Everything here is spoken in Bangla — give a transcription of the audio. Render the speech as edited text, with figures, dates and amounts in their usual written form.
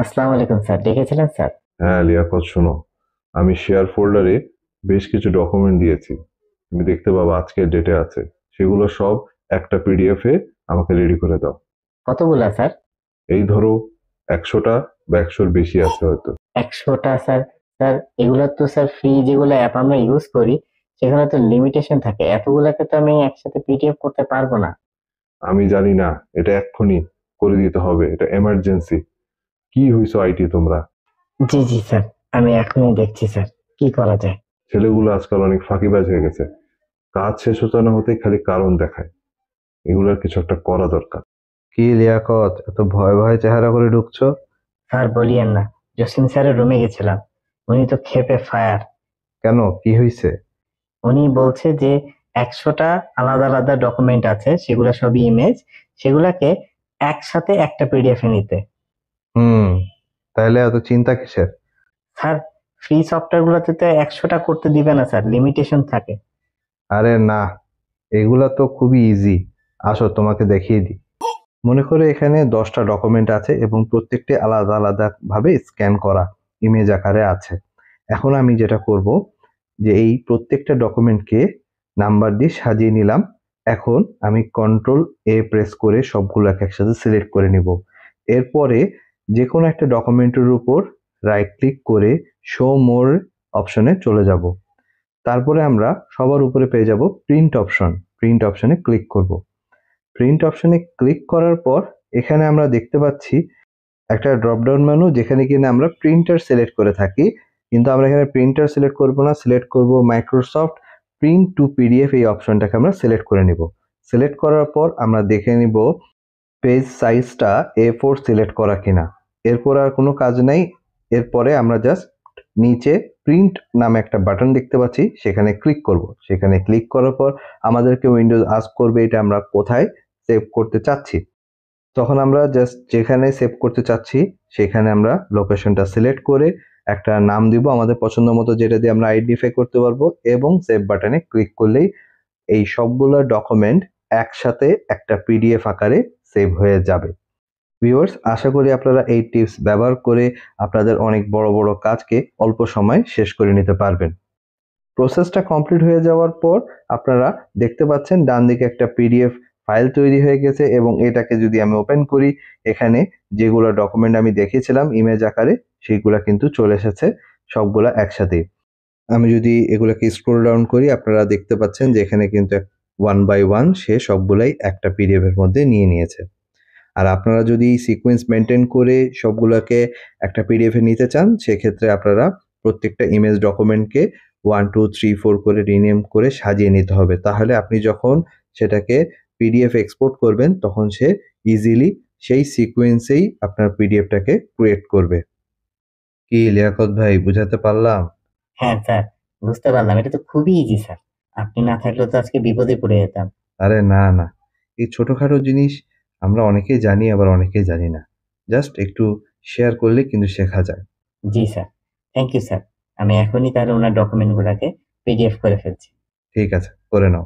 আসসালামু আলাইকুম স্যার, ডেকেছিলেন স্যার? হ্যাঁ লিয়াকত, শোনো। আমি শেয়ার ফোল্ডারে বেশ কিছু ডকুমেন্ট দিয়েছি। তুমি দেখতে পাবো আজকের ডেটে আছে। সেগুলো সব একটা পিডিএফ এ আমাকে রেডি করে দাও। কতগুলা স্যার? এই ধরো 100টা বা 100-র বেশি আছে হয়তো। 100টা স্যার? স্যার, এগুলো তো স্যার ফ্রি যেগুলো অ্যাপ আমরা ইউজ করি, সেখানে তো লিমিটেশন থাকে। এতগুলাকে তো আমি একসাথে পিডিএফ করতে পারবো না। আমি জানি না, এটা এক্ষুনি করে দিতে হবে, এটা এমার্জেন্সি। কি হইছো আইটি তোমরা? জি জি স্যার, আমি এখনই দেখছি স্যার, কি করা যায়। ছেলেগুলো আজকাল অনেক ফাঁকিবাজ হয়ে গেছে। কাজ শেষ হতে না হতেই খালি কারণ দেখায়। এগুলোর কিছু একটা করা দরকার। কি লিয়াকত, এত ভয় ভয় চেহারা করে ঢুকছো? স্যার বলিয়েন না, জসিম স্যারের রুমে গেছিলাম। উনি তো ক্ষেপে ফায়ার। কেন, কি হয়েছে? উনি বলছে যে 100টা আলাদা আলাদা ডকুমেন্ট আছে, সেগুলো সবই ইমেজ, সেগুলাকে একসাথে একটা পিডিএফ এ নিতে। হুম, তাহলে এত চিন্তা কিসের? স্যার, ফ্রি সফটওয়্যার গুলোতে তো 100টা করতে দিবে না স্যার, লিমিটেশন থাকে। আরে না, এগুলা তো খুবই ইজি। আসো তোমাকে দেখিয়ে দিই। মনে করো এখানে 10টা ডকুমেন্ট আছে এবং প্রত্যেকটি আলাদা আলাদা ভাবে স্ক্যান করা ইমেজ আকারে আছে। এখন আমি যেটা করব, যে এই প্রত্যেকটা ডকুমেন্টকে নাম্বার দিয়ে সাজিয়ে নিলাম। এখন আমি কন্ট্রোল এ প্রেস করে সবগুলোকে একসাথে সিলেক্ট করে নিব। এরপরে যে কোনো একটা ডকুমেন্টের উপর রাইট ক্লিক করে শো মোর অপশনে চলে যাব। তারপরে আমরা সবার উপরে পেয়ে যাব প্রিন্ট অপশন। প্রিন্ট অপশনে ক্লিক করব। প্রিন্ট অপশনে ক্লিক করার পর এখানে আমরা দেখতে পাচ্ছি একটা ড্রপডাউন মেনু, যেখানে কিনা আমরা প্রিন্টার সিলেক্ট করে থাকি, কিন্তু আমরা এখানে প্রিন্টার সিলেক্ট করব না, সিলেক্ট করব মাইক্রোসফট প্রিন্ট টু পিডিএফ। এই অপশনটাকে আমরা সিলেক্ট করে নিব। সিলেক্ট করার পর আমরা দেখে নিব পেজ সাইজটা A4 সিলেক্ট করা কিনা। এরপর আর কোনো কাজ নাই। এরপরে আমরা জাস্ট নিচে প্রিন্ট নামে একটা বাটন দেখতে পাচ্ছি, সেখানে ক্লিক করব। সেখানে ক্লিক করার পর আমাদেরকে উইন্ডোজ আস্ক করবে এটা আমরা কোথায় সেভ করতে চাচ্ছি। তখন আমরা জাস্ট যেখানে সেভ করতে চাচ্ছি সেখানে আমরা লোকেশনটা সিলেক্ট করে একটা নাম দিব আমাদের পছন্দ মতো, যেটা দিয়ে আমরা আইডেন্টিফাই করতে পারবো, এবং সেভ বাটনে ক্লিক করলেই এই সবগুলো ডকুমেন্ট একসাথে একটা পিডিএফ আকারে সেভ হয়ে যাবে। ভিউয়ার্স, আশা করি আপনারা এই টিপস ব্যবহার করে আপনাদের অনেক বড় বড় কাজকে অল্প সময়ে শেষ করে নিতে পারবেন। প্রসেসটা কমপ্লিট হয়ে যাওয়ার পর আপনারা দেখতে পাচ্ছেন ডান দিকে একটা পিডিএফ ফাইল তৈরি হয়ে গেছে, এবং এটাকে যদি আমি ওপেন করি, এখানে যেগুলো ডকুমেন্ট আমি দেখিয়েছিলাম ইমেজ আকারে সেইগুলা কিন্তু চলে এসেছে সবগুলা একসাথে। আমি যদি এগুলোকে স্ক্রল ডাউন করি, আপনারা দেখতে পাচ্ছেন যে এখানে কিন্তু ওয়ান বাই ওয়ান সে সবগুলাই একটা পিডিএফ এর মধ্যে নিয়ে নিয়েছে। আর আপনারা যদি সিকোয়েন্স মেনটেন করে সবগুলোকে একটা পিডিএফ এ নিতে চান, সেক্ষেত্রে আপনারা প্রত্যেকটা ইমেজ ডকুমেন্টকে 1 2 3 4 করে রিনেম করে সাজিয়ে নিতে হবে। তাহলে আপনি যখন সেটাকে পিডিএফ এক্সপোর্ট করবেন তখন সে ইজিলি সেই সিকোয়েন্সেই আপনার পিডিএফটাকে ক্রিয়েট করবে। কি লিয়াকত ভাই, বুঝাতে পারলাম? হ্যাঁ স্যার, বুঝতে পারলাম। এটা তো খুবই ইজি স্যার, আপনি না থাকলেও তো আজকে বিপদে পড়ে যেতাম। আরে না না, এই ছোটখাটো জিনিস আমরা অনেকেই জানি, আবার অনেকেই জানি না। জাস্ট একটু শেয়ার করলে কিন্তু শেখা যায়। জি স্যার, থ্যাংক ইউ স্যার। আমি এখনই তাহলে ওনার ডকুমেন্ট গুলাকে পিডিএফ করে ফেলছি। ঠিক আছে, করে নাও।